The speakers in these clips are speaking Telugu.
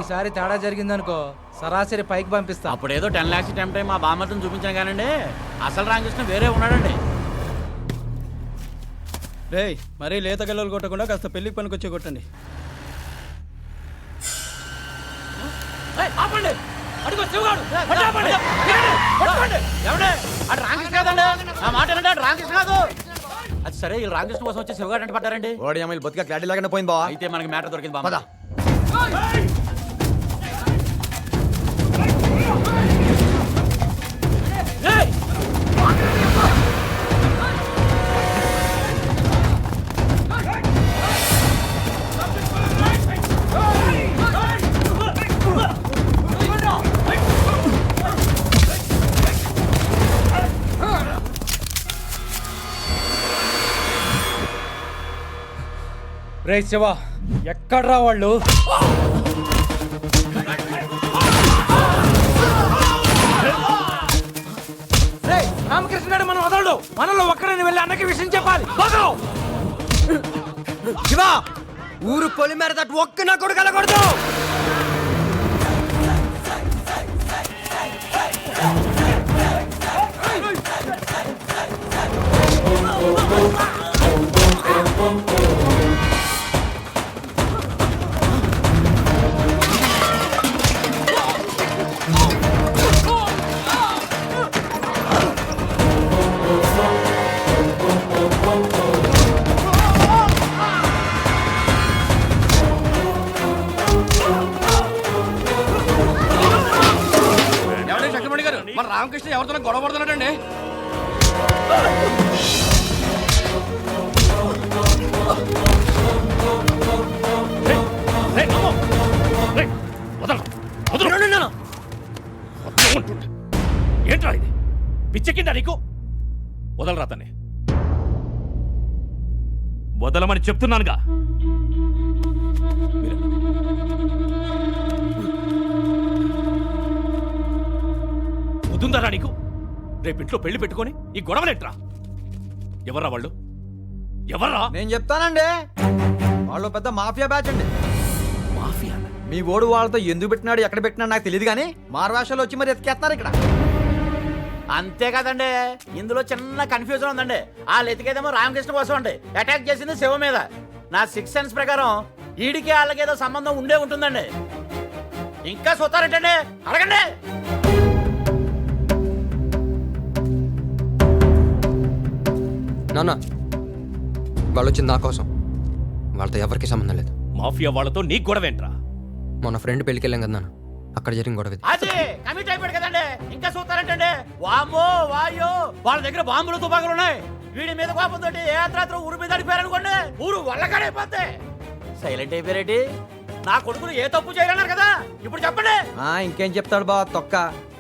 ఈసారి తేడా జరిగిందనుకో సరాసరి పైకి పంపిస్తా. అప్పుడు ఏదో 10 lakhs టైం మా బామ్మర్తిని చూపించాను కానండి, అసలు రామకృష్ణ వేరే ఉన్నాడండి. రేయ్ మరీ లేత గల్లలు కొట్టకుండా కాస్త పెళ్లికి పనికొచ్చే కొట్టండి. ఆపండి, అడుగు శివగాడు, ఆపండి, పట్టుకోండి. ఎవడే అటు రామకృష్ణ కాదండి, నా మాట ఏంటంటే అటు రామకృష్ణ కాదు. అది సరే, వీళ్ళు రామకృష్ణ కోసం వచ్చి శివగాడు అంటే పడ్డారండి. ఓడి అమ్మాయిలు బతిగా క్లారిటీ లేకుండా పోయింది బావా. అయితే మనకి మ్యాటర్ దొరికింది బామ్మ. పద. రే శివ, ఎక్కడ్రా వాళ్ళు? రామకృష్ణ మనం వదలడు, మనలో ఒక్కడని వెళ్ళి అన్నకి విషయం చెప్పాలి. శివ, ఊరు పొలి మేర తట్టు ఒక్క నా కొడుకు వెళ్ళకూడదు. మన రామకృష్ణ ఎవరితో గొడవ పడుతున్నాడండి. ఏంట్రా ఇది, పిచ్చెక్కిందా నీకు? వదలరా తన్ని, వదలమని చెప్తున్నానుగా. వదుందరా నీకు? రేపు ఇంట్లో పెళ్లి పెట్టుకొని ఈ గొడవలేట్రా? ఎవర్రా వాళ్ళు? ఎవర్రా? నేను చెప్తానండి, వాళ్ళు పెద్ద మాఫియా బ్యాచ్ అండి. మాఫియా? మీ ఓడు వాళ్ళతో ఎందుకు పెట్టినాడు ఎక్కడ పెట్టినాడు నాకు తెలియదు కానీ మారువేషాలు వచ్చి మరి ఎత్తుకేస్తున్నారు ఇక్కడ. అంతే కదండి, ఇందులో చిన్న కన్ఫ్యూజన్ ఉందండి. వాళ్ళు ఎతికేదేమో రామకృష్ణ కోసం అండి, అటాక్ చేసింది శివ మీద. నా 6th సెన్స్ ప్రకారం ఈడికి వాళ్ళకేదో సంబంధం ఉండే ఉంటుందండి. ఇంకా చూస్తారంటండి, అడగండి. నాన్న, వాళ్ళు వచ్చింది నా కోసం, వాళ్ళతో ఎవరికి సంబంధం లేదు. మాఫియా వాళ్ళతో నీకు గొడవేంట్రా? మొన్న ఫ్రెండ్ పెళ్ళికి వెళ్ళాం కదా నాన్న, అక్కడ జరిగిన గొడవ ఇది. అది కమిట్ అయిపోయాడు కదండి, ఇంకా చూస్తారంటండి. వామ్మో వాయో, వాళ్ళ దగ్గర బాంబులు తుపాకులు ఉన్నాయి. వీడి మీద కోపంతో ఏ అర్ధరాత్రి ఊరు మీద అడిపారనుకోండి, ఊరు వల్లకాడైపోతే. సైలెంట్ అయిపోయారేటి? నా కొడుకులు ఏ తప్పు చేయరన్నారు కదా, ఇప్పుడు చెప్పండి. ఇంకేం చెప్తాడు బావ తొక్క.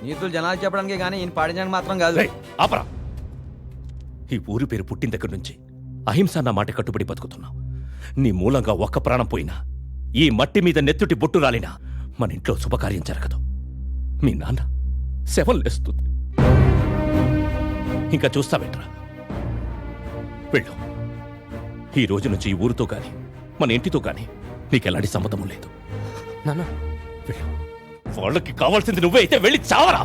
నీతులు జనాలు చెప్పడానికి కానీ ఈయన పాడించడానికి మాత్రం కాదు. ఆపరా, ఈ ఊరి పేరు పుట్టిన దగ్గర నుంచి అహింస నా మాట కట్టుబడి బతుకుతున్నావు. నీ మూలంగా ఒక్క ప్రాణం పోయినా, ఈ మట్టి మీద నెత్తుటి బొట్టు రాలినా మన ఇంట్లో శుభకార్యం జరగదు. మీ నాన్న శవం లేస్తుంది, ఇంకా చూస్తావేంట్రా? వెళ్ళు. ఈ రోజు నుంచి ఈ ఊరితో గాని మన ఇంటితో గాని నీకెలాంటి సంబంధం లేదు. నాన్న, వెళ్ళు. వాళ్ళకి కావాల్సింది నువ్వే అయితే వెళ్ళి చావరా.